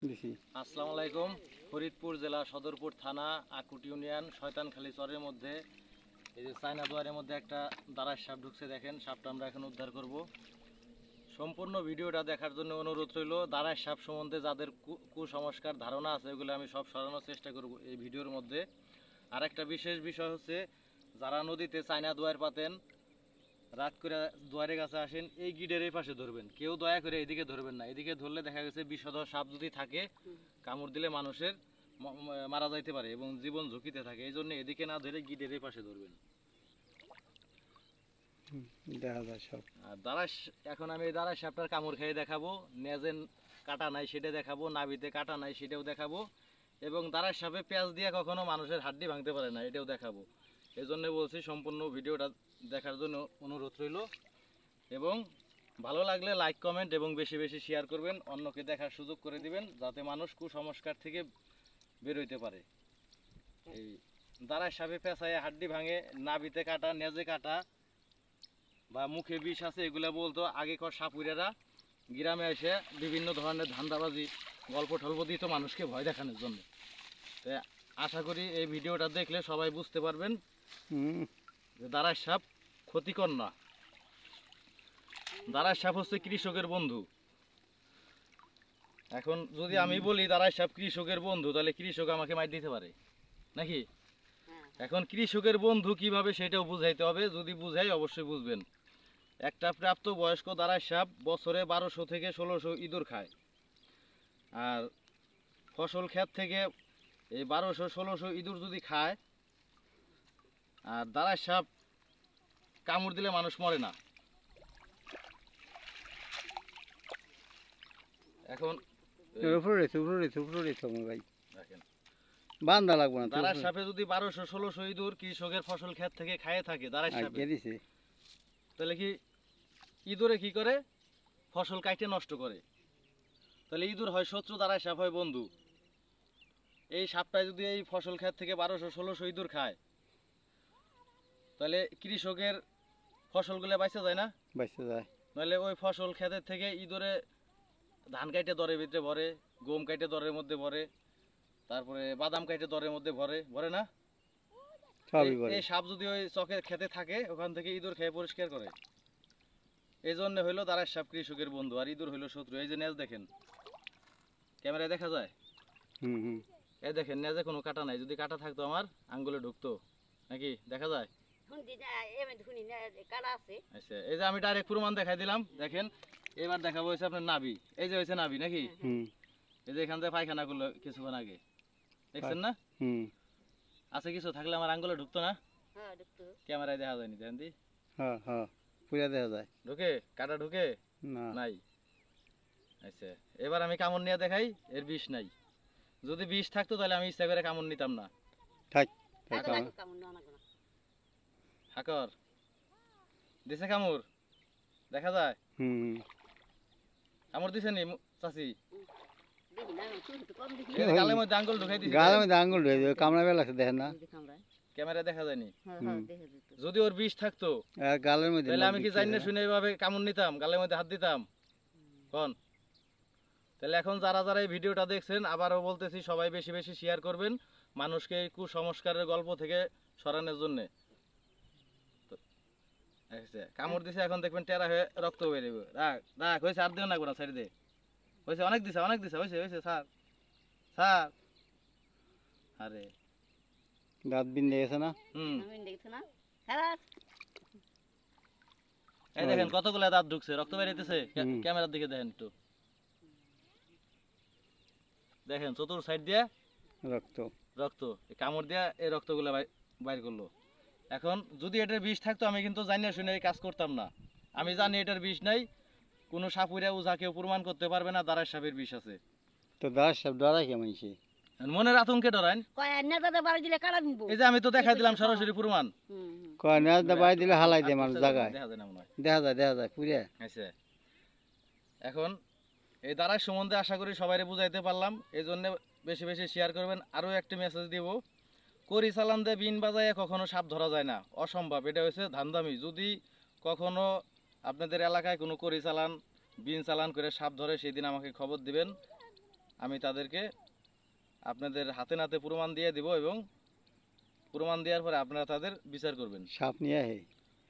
আসসালামু আলাইকুম। ফরিদপুর জেলা সদরপুর থানা আকুট ইউনিয়ন শয়তানখালী চরের মধ্যে এই যে চায়না দুয়ারের মধ্যে একটা দাঁড়ার সাপ ঢুকছে, দেখেন সাপটা আমরা এখন উদ্ধার করব। সম্পূর্ণ ভিডিওটা দেখার জন্য অনুরোধ রইল। দাঁড়ার সাপ সম্বন্ধে যাদের কুসংস্কার ধারণা আছে ওগুলো আমি সব সরানোর চেষ্টা করব এই ভিডিওর মধ্যে। আর একটা বিশেষ বিষয় হচ্ছে, যারা নদীতে চায়না দুয়ার পাতেন রাত করে দুয়ারের কাছে আসেন, এই গিডের এই পাশে ধরবেন, কেউ দয়া করে এদিকে ধরবেন না। এদিকে ধরলে দেখা গেছে বিষধর সাপ যদি থাকে কামড় দিলে মানুষের মারা যাইতে পারে এবং জীবন ঝুঁকিতে থাকে। এই জন্য এদিকে না ধরে গিডের এই পাশে ধরবেন। দেখা যায় সব। আর দাঁড়াস, এখন আমি এই দাঁড়াস সাপটার কামড় খেয়ে দেখাবো। নেজেন কাটা নাই সেটা দেখাবো, নাভিতে কাটা নাই সেটাও দেখাবো, এবং দাঁড়াস সাপে পেঁয়াজ দিয়ে কখনো মানুষের হাড্ডি ভাঙতে পারে না এটাও দেখাবো। এই জন্য বলছি সম্পূর্ণ ভিডিওটা দেখার জন্য অনুরোধ রইল, এবং ভালো লাগলে লাইক কমেন্ট এবং বেশি বেশি শেয়ার করবেন, অন্যকে দেখার সুযোগ করে দিবেন যাতে মানুষ কুসংস্কার থেকে বের হইতে পারে। এই দাঁড়ায় সাপে পেঁচায় হাড্ডি ভাঙে, নাভিতে কাটা, নেজে কাটা বা মুখে বিষ আছে এগুলো বলতো আগেকার সাপুরেরা গ্রামে এসে বিভিন্ন ধরনের ধান্দাবাজি গল্প টল্প দিত মানুষকে ভয় দেখানোর জন্য। তাই আশা করি এই ভিডিওটা দেখলে সবাই বুঝতে পারবেন যে দাঁড়ায় সাপ ক্ষতিকর না। দাঁড়ায় সাপ হচ্ছে কৃষকের বন্ধু। এখন যদি আমি বলি দাঁড়ায় সাপ কৃষকের বন্ধু, তাহলে কৃষক আমাকে মার দিতে পারে নাকি? এখন কৃষকের বন্ধু কিভাবে সেটাও বুঝাইতে হবে, যদি বুঝাই অবশ্যই বুঝবেন। একটা প্রাপ্ত বয়স্ক দাঁড়ায় সাপ বছরে 1200 থেকে 1600 ইঁদুর খায়। আর ফসল ক্ষেত থেকে এই 1200-1600 ইঁদুর যদি খায়, আর দাঁড়ায় সাপ কামড় দিলে মানুষ মরে না। এখন ভাই দেখেন, বান্ধা লাগবে না। দাঁড়ার সাপে যদি 1200-1600 ইঁদুর কৃষকের ফসল ক্ষেত থেকে খাইয়ে থাকে দাঁড়ার সাপে, তাহলে কি ইঁদুরে কি করে? ফসল কাটে নষ্ট করে। তাহলে ইঁদুর হয় শত্রু, দাঁড়ায় সাপ হয় বন্ধু। এই সাপটায় যদি এই ফসল ক্ষেত থেকে 1200-1600 ইঁদুর খায়, তাহলে কৃষকের ফসলগুলো বাইচা যায় না? বাইচা যায়। নাহলে ওই ফসল ক্ষেতের থেকে ইঁদুরে ধান কাটে দরের ভিতরে ভরে, গম কাটে দরের মধ্যে ভরে, তারপরে বাদাম কাটে দরের মধ্যে ভরে, ভরে না? এই সাপ যদি ওই চকের খেতে থাকে, ওখান থেকে ইঁদুর খেয়ে পরিষ্কার করে। এই জন্য হইলো দাঁড়ার সাপ কৃষকের বন্ধু, আর ইঁদুর হইলো শত্রু। এই যে নেজ দেখেন, ক্যামেরায় দেখা যায়। এই দেখেন নেজে কোনো কাটা নাই, যদি কাটা থাকতো আমার আঙ্গুলে ঢুকতো নাকি? দেখা যায়। আচ্ছা, এই যে আমি ডাইরেক্ট প্রমাণ দেখাই দিলাম, দেখেন। এবার দেখাবো হয়েছে আপনার নাভি। এই যে হয়েছে নাভি নাকি? এই যে এখান থেকে পায়খানা করলো কিছুক্ষণ আগে, দেখছেন না? আছে কিছু থাকলে আমার আঙ্গুলে ঢুকতো না? ক্যামেরায় দেখা যায়নি, দেখেন দি। পুরা দেখা যায়। ঢুকে? কাটা ঢুকে? নাই। আচ্ছা, এবার আমি কামড় নিয়ে দেখাই, এর বিষ নাই। যদি বিষ থাকতো তাহলে আমি ইচ্ছা করে কামড় নিতাম না। হাকর দিছে কামড়, দেখা যায়। কামড় দিছে নি চাচি? গালের মধ্যে আঙ্গুল ঢুকাই দিছে। গালের মধ্যে আঙ্গুল ঢুকাই দিছে, কামড়া বেলা আছে দেখেন না? ক্যামেরায় দেখা যায়নি। যদি ওর বিষ থাকতো গালের মধ্যে, তাহলে আমি কি জানি না শুনে এইভাবে কামড় নিতাম, গালের মধ্যে হাত দিতাম কোন? তাহলে এখন যারা যারা এই ভিডিওটা দেখছেন, আবারও বলতেছি সবাই বেশি বেশি শেয়ার করবেন মানুষকে এই কুসংস্কারের গল্প থেকে সরানোর জন্য। কামড় দিছে, এখন দেখবেন টেরা হয়ে রক্ত বেরোবে। রাখ রাখ, হয়েছে, আর দিও না গোনা, ছেড়ে দে। হয়েছে, অনেক দিছে, অনেক দিছে, হয়েছে হয়েছে, স্যার স্যার। আরে দাঁত বিন্দে গেছে না? এই দেখেন কতগুলা দাঁত ঢুকছে, রক্ত বেরিয়েছে। ক্যামেরার দিকে দেখেন একটু, দেখেন চতুর সাইড দিয়ে রক্ত রক্ত, কামড় দিয়া এই রক্তগুলা বাইর করলো। এখন যদি এটার বিষ থাকতো আমি কিন্তু জানিয়ে শুনে এই কাজ করতাম না। আমি জানি এটার বিষ নাই, কোনো সাপুরে ওঝা কেউ প্রমাণ করতে পারবে না দাঁড়ার সাপের বিষ আছে। তো দাঁড়ার সাপ ডরায় কেমন? মনের আতঙ্কে ডরাইন। এই যে আমি তো দেখাই দিলাম সরাসরি প্রমাণ। বাড়ি দিলে হালাই দেয় মানুষ জায়গায়, দেখা যায় দেখা যায় পুরে। আচ্ছা, এখন এই দাঁড়ার সম্বন্ধে আশা করি সবাই বুঝাইতে পারলাম, এই জন্য বেশি বেশি শেয়ার করবেন। আরও একটি মেসেজ দিব, করি চালান দিয়ে বিন বাজায় কখনো সাপ ধরা যায় না, অসম্ভব। এটা হচ্ছে ধান্দামি। যদি কখনো আপনাদের এলাকায় কোনো করি চালান, বিন চালান করে সাপ ধরে, সেই দিন আমাকে খবর দিবেন। আমি তাদেরকে আপনাদের হাতে নাতে প্রমাণ দিয়ে দিব, এবং প্রমাণ দেওয়ার পরে আপনারা তাদের বিচার করবেন। সাপ নিয়ে আহে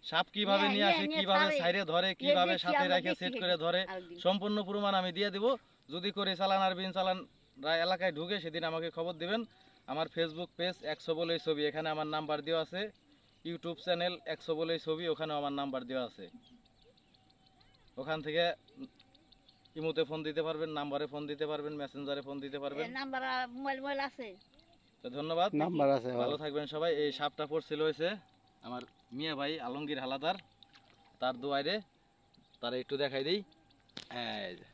সাপ কিভাবে নিয়ে আসে, কিভাবে সাইরে ধরে, কিভাবে সাথে রেখে সেট করে ধরে, সম্পূর্ণ প্রমাণ আমি দিয়ে দিব। যদি করে চালান আর বিন চালান এলাকায় ঢুকে সেদিন আমাকে খবর দিবেন। আমার ফেসবুক পেজ 100 বলেই ছবি, এখানে আমার নাম্বার দেওয়া আছে। ইউটিউব চ্যানেল 100 বলেই ছবি, ওখানেও আমার নাম্বার দেওয়া আছে। ওখান থেকে ইমোতে ফোন দিতে পারবেন, নাম্বারে ফোন দিতে পারবেন, মেসেঞ্জারে ফোন দিতে পারবেন। নাম্বার মোবাইল আছে। তো ধন্যবাদ, নাম্বার আছে ভালো থাকবেন সবাই। এই সাপটা পড়ছিল হয়েছে আমার মিয়া ভাই আলমগীর হালাদার, তার দোয়ারে তারা একটু দেখাই দিই। এই যে